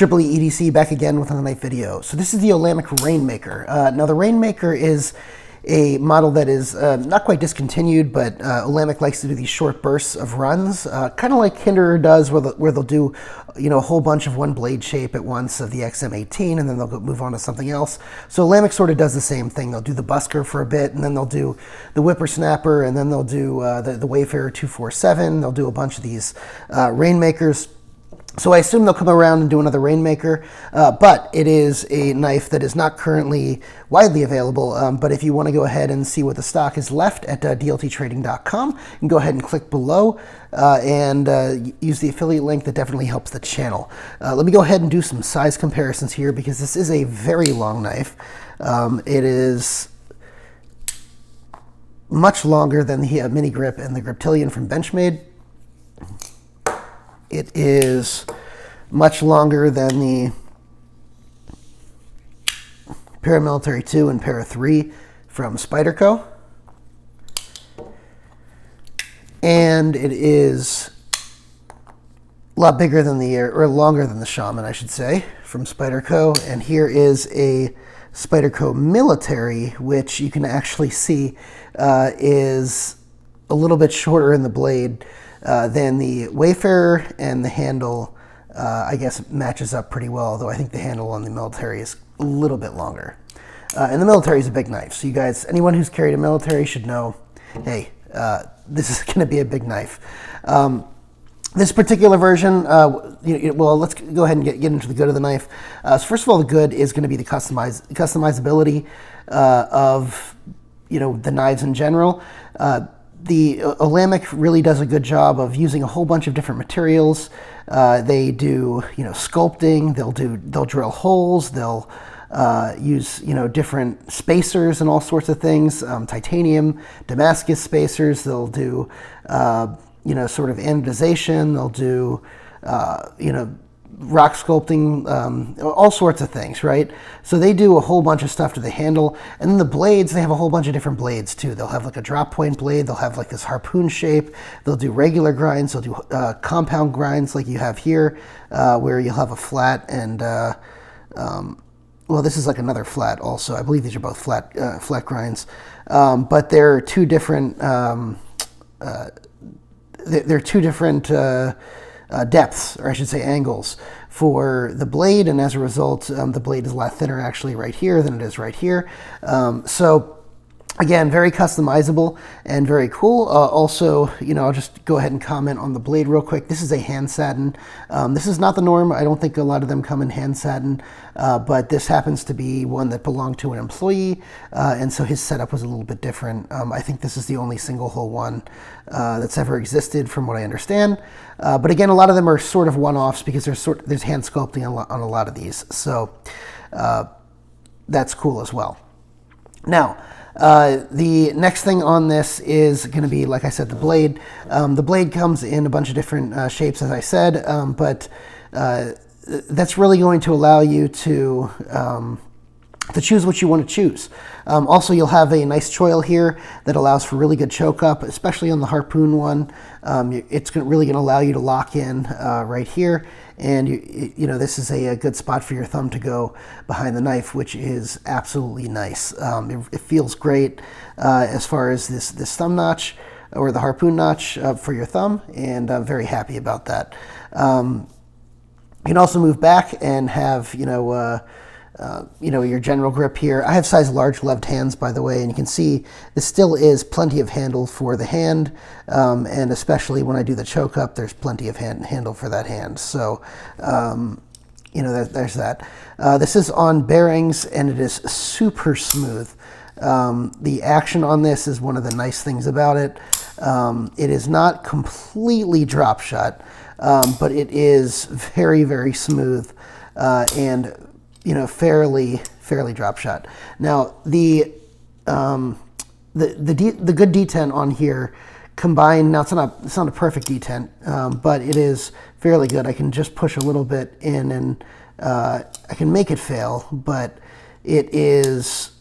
Triple E EDC back again with another knife video. So this is the Olamic Rainmaker. Now the Rainmaker is a model that is not quite discontinued, but Olamic likes to do these short bursts of runs, kind of like Endura does, where they'll do a whole bunch of one blade shape at once of the XM18, and then they'll move on to something else. So Olamic sort of does the same thing. They'll do the busker for a bit, and then they'll do the whippersnapper, and then they'll do the Wayfarer 247. They'll do a bunch of these Rainmakers. So I assume they'll come around and do another Rainmaker, but it is a knife that is not currently widely available. But if you want to go ahead and see what the stock is left at dlttrading.com, you can go ahead and click below and use the affiliate link. That definitely helps the channel. Let me go ahead and do some size comparisons here because this is a very long knife. It is much longer than the mini grip and the Griptilian from Benchmade. It is much longer than the Paramilitary 2 and Para 3 from Spyderco. And it is a lot bigger than or longer than the Shaman, I should say, from Spyderco. And here is a Spyderco Military, which you can actually see is a little bit shorter in the blade than the Wayfarer, and the handle, I guess, matches up pretty well, though I think the handle on the Military is a little bit longer. And the Military is a big knife, so you guys, anyone who's carried a Military should know, hey, this is going to be a big knife. This particular version, well, let's go ahead and get into the good of the knife. So first of all, the good is going to be the customizability of the knives in general. The Olamic really does a good job of using a whole bunch of different materials. They do, sculpting. They'll drill holes. They'll use, different spacers and all sorts of things. Titanium, Damascus spacers. They'll do, sort of anodization. They'll do, rock sculpting, all sorts of things, right? So they do a whole bunch of stuff to the handle. And then the blades, they have a whole bunch of different blades too. They'll have like a drop point blade. They'll have like this harpoon shape. They'll do regular grinds. They'll do compound grinds like you have here, where you'll have a flat and, well, this is like another flat also. I believe these are both flat grinds. But they're two different, depths, or I should say angles, for the blade, and as a result, the blade is a lot thinner actually right here than it is right here. So again, very customizable and very cool. Also, I'll just go ahead and comment on the blade real quick. This is a hand satin. This is not the norm. I don't think a lot of them come in hand satin, but this happens to be one that belonged to an employee, and so his setup was a little bit different. I think this is the only single hole one that's ever existed from what I understand. But again, a lot of them are sort of one-offs because there's hand sculpting on a lot of these. So that's cool as well. Now, the next thing on this is going to be, like I said, the blade. The blade comes in a bunch of different shapes, as I said, but that's really going to allow you to choose what you want to choose. Also, you'll have a nice choil here that allows for really good choke up, especially on the harpoon one. It's really going to allow you to lock in right here. And this is a good spot for your thumb to go behind the knife, which is absolutely nice. It feels great as far as this thumb notch or the harpoon notch for your thumb, and I'm very happy about that. You can also move back and have your general grip here. I have size large gloved hands, by the way, and you can see this still is plenty of handle for the hand, and especially when I do the choke up, there's plenty of handle for that hand. So, there's that. This is on bearings, and it is super smooth. The action on this is one of the nice things about it. It is not completely drop shot, but it is very, very smooth, and fairly drop shot. Now, the good detent on here combined, now it's not a perfect detent, but it is fairly good. I can just push a little bit in, and I can make it fail, but it is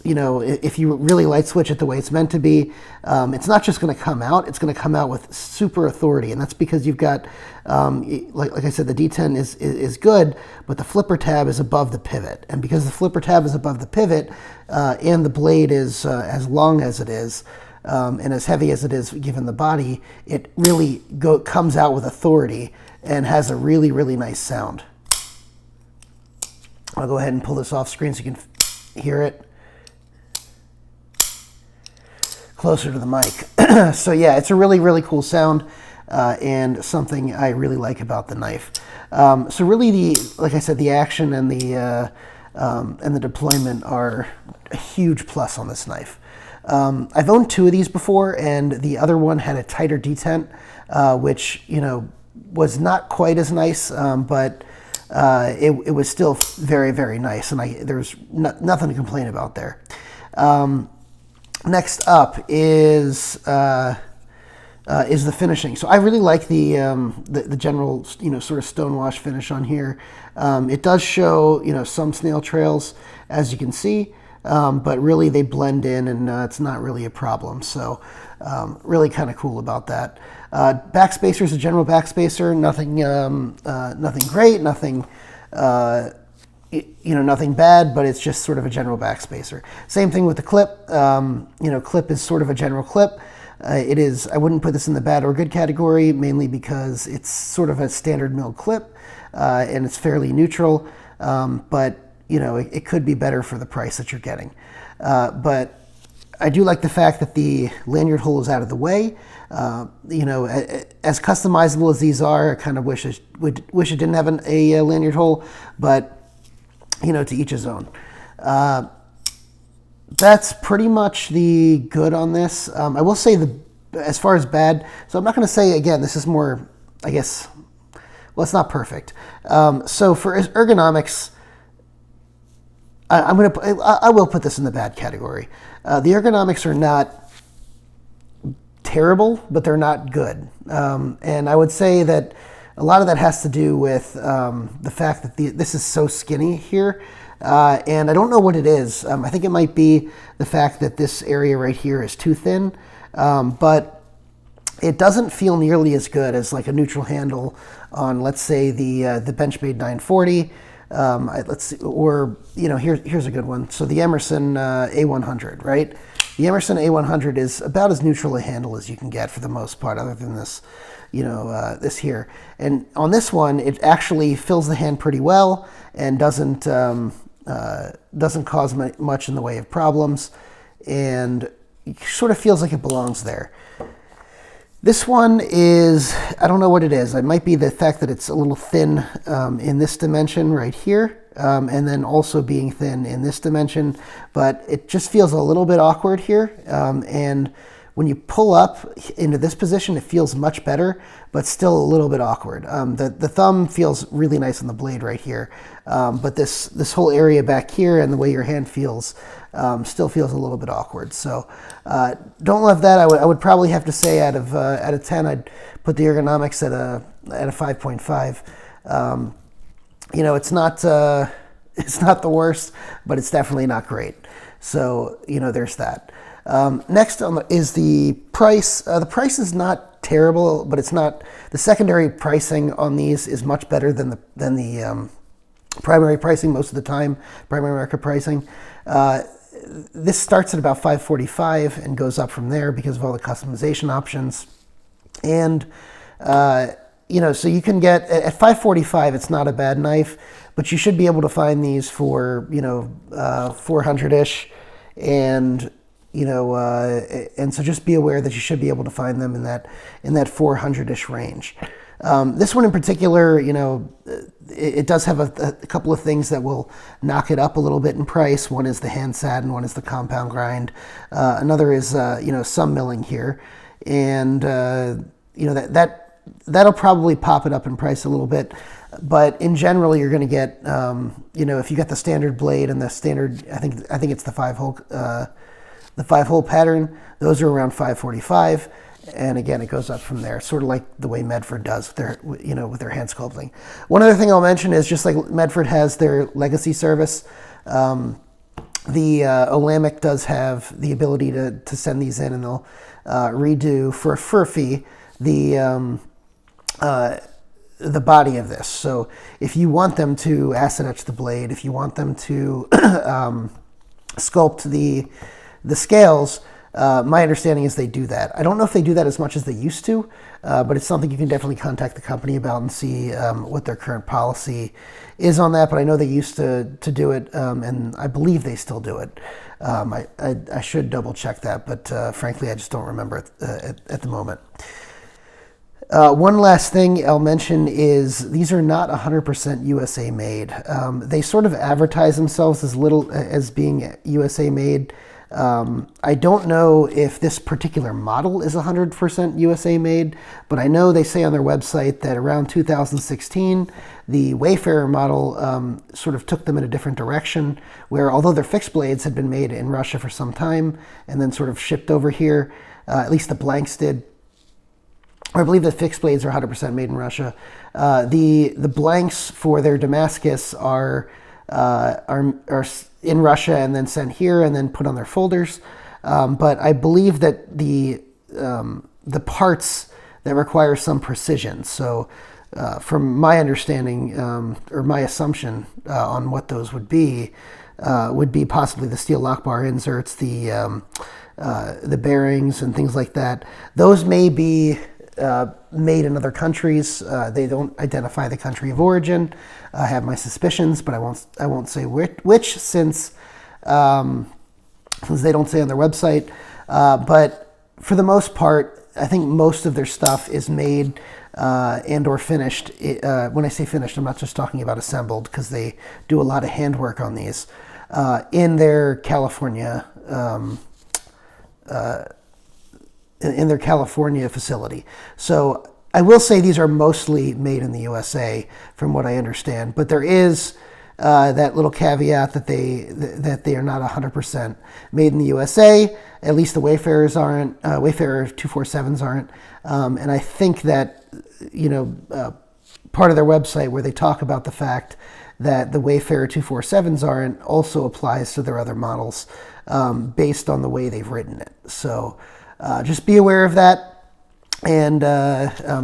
you know, if you really light switch it the way it's meant to be, it's not just going to come out, it's going to come out with super authority. And that's because you've got, like I said, the D10 is good, but the flipper tab is above the pivot. And because the flipper tab is above the pivot, and the blade is as long as it is, and as heavy as it is given the body, it really comes out with authority and has a really, really nice sound. I'll go ahead and pull this off screen so you can hear it closer to the mic. So yeah, it's a really, really cool sound, and something I really like about the knife. So really, like I said, the action and the deployment are a huge plus on this knife. I've owned 2 of these before, and the other one had a tighter detent, which, you know, was not quite as nice, but it was still very, very nice, and there's nothing to complain about there. Next up is the finishing. So I really like the general, you know, sort of stonewash finish on here. It does show, you know, some snail trails, as you can see, but really they blend in, and it's not really a problem. So really kind of cool about that. Backspacer is a general backspacer, nothing great, nothing you know, nothing bad, but it's just sort of a general backspacer. Same thing with the clip. You know, clip is sort of a general clip. It is, I wouldn't put this in the bad or good category, mainly because it's sort of a standard mill clip, and it's fairly neutral, but, you know, it could be better for the price that you're getting. But I do like the fact that the lanyard hole is out of the way. You know, as customizable as these are, I kind of wish it didn't have a lanyard hole, but, you know, to each his own. That's pretty much the good on this. I will say as far as bad, so I'm not going to say, again, this is more, I guess, well, it's not perfect. So for ergonomics, I will put this in the bad category. The ergonomics are not terrible, but they're not good. And I would say that a lot of that has to do with the fact that this is so skinny here. And I don't know what it is. I think it might be the fact that this area right here is too thin. But it doesn't feel nearly as good as like a neutral handle on, let's say, the Benchmade 940. Let's see, or, you know, here's a good one. So the Emerson A100, right? The Emerson A100 is about as neutral a handle as you can get for the most part, other than this, you know, this here. And on this one, it actually fills the hand pretty well and doesn't cause much in the way of problems, and it sort of feels like it belongs there. This one is, I don't know what it is. It might be the fact that it's a little thin in this dimension right here, and then also being thin in this dimension, but it just feels a little bit awkward here. And when you pull up into this position, it feels much better, but still a little bit awkward. The thumb feels really nice on the blade right here, but this whole area back here and the way your hand feels still feels a little bit awkward. So don't love that. I would probably have to say out of 10, I'd put the ergonomics at a 5.5. You know, it's not the worst, but it's definitely not great. So, you know, there's that. Next is the price. The price is not terrible, but it's not, the secondary pricing on these is much better than the primary pricing most of the time, primary market pricing. This starts at about $545 and goes up from there because of all the customization options. And, you know, so you can get, at $545, it's not a bad knife, but you should be able to find these for, you know, 400-ish. And, you know, and so just be aware that you should be able to find them in that 400-ish range. This one in particular, you know, it does have a couple of things that will knock it up a little bit in price. One is the hand satin, one is the compound grind. Another is, you know, some milling here. And, you know, that'll probably pop it up in price a little bit. But in general, you're going to get, you know, if you got the standard blade and the standard, I think it's the 5-hole pattern, those are around $545. And again, it goes up from there, sort of like the way Medford does with their, you know, with their hand sculpting. One other thing I'll mention is just like Medford has their legacy service. You The Olamic does have the ability to send these in, and they'll redo for a fee the body of this. So if you want them to acid etch the blade, if you want them to sculpt the scales, my understanding is they do that. I don't know if they do that as much as they used to, but it's something you can definitely contact the company about and see what their current policy is on that. But I know they used to do it, and I believe they still do it. I should double check that, but frankly, I just don't remember it at the moment. One last thing I'll mention is these are not 100% USA made. They sort of advertise themselves as being USA made. I don't know if this particular model is 100% USA made, but I know they say on their website that around 2016, the Wayfarer model sort of took them in a different direction, where although their fixed blades had been made in Russia for some time and then sort of shipped over here, at least the blanks did, or I believe the fixed blades are 100% made in Russia. The blanks for their Damascus are in Russia and then sent here and then put on their folders. But I believe that the parts that require some precision. So from my understanding or my assumption on what those would be possibly the steel lock bar inserts, the bearings and things like that. Those may be made in other countries. They don't identify the country of origin. I have my suspicions, but I won't say which since they don't say on their website. But for the most part, I think most of their stuff is made and or finished. When I say finished, I'm not just talking about assembled, because they do a lot of handwork on these in their California facility. So I will say these are mostly made in the USA from what I understand, but there is that little caveat that they are not 100% made in the USA. At least the Wayfarers aren't, Wayfarer 247s aren't. And I think that, part of their website where they talk about the fact that the Wayfarer 247s aren't also applies to their other models based on the way they've written it. So just be aware of that. And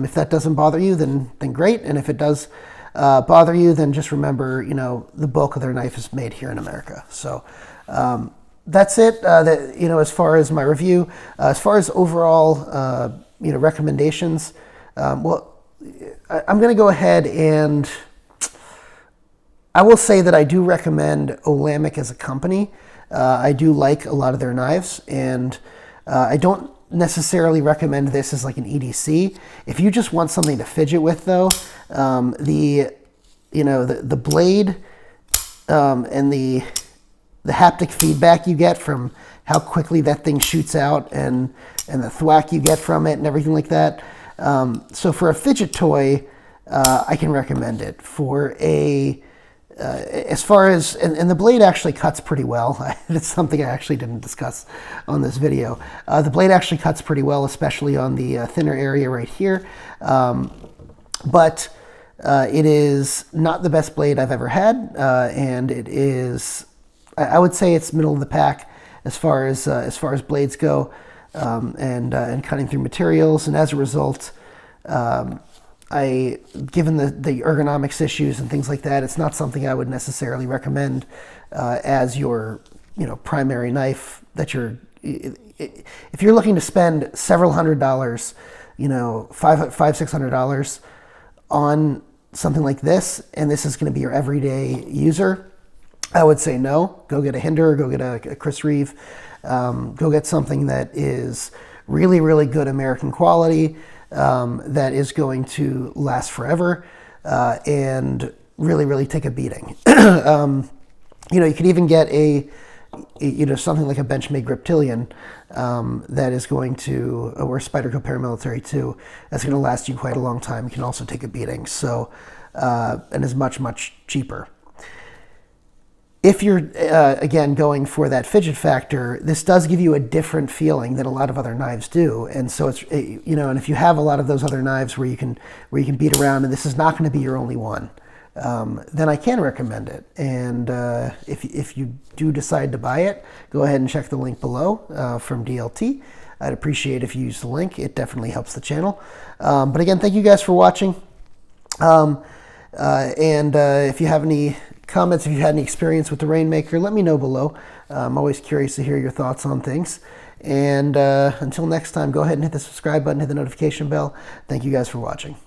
if that doesn't bother you, then great. And if it does bother you, then just remember, the bulk of their knife is made here in America. So that's it. As far as my review, as far as overall, recommendations, I'm going to go ahead and I will say that I do recommend Olamic as a company. I do like a lot of their knives, and I don't necessarily recommend this as like an EDC. If you just want something to fidget with, though, the blade and the haptic feedback you get from how quickly that thing shoots out and the thwack you get from it and everything like that. So for a fidget toy, I can recommend it. For as far as, and the blade actually cuts pretty well. It's something I actually didn't discuss on this video. The blade actually cuts pretty well, especially on the thinner area right here. But it is not the best blade I've ever had, and it is, I would say it's middle of the pack as far as blades go, and cutting through materials. And as a result, given the ergonomics issues and things like that, it's not something I would necessarily recommend as your primary knife. If you're looking to spend several $100s, $500-$600 on something like this, and this is going to be your everyday user, I would say no. Go get a Endura, go get a Chris Reeve, go get something that is really, really good American quality, that is going to last forever, and really, really take a beating. You could even get something like a Benchmade Griptilian that is going to, or Spyderco Para too, that's going to last you quite a long time. You can also take a beating. So, and is much, much cheaper. If you're, again, going for that fidget factor, this does give you a different feeling than a lot of other knives do. And so it's, and if you have a lot of those other knives where you can beat around, and this is not going to be your only one, then I can recommend it. And if you do decide to buy it, go ahead and check the link below from DLT. I'd appreciate if you use the link. It definitely helps the channel. But again, thank you guys for watching. If you have any comments, if you had any experience with the Rainmaker, let me know below. I'm always curious to hear your thoughts on things. And until next time, go ahead and hit the subscribe button, hit the notification bell. Thank you guys for watching.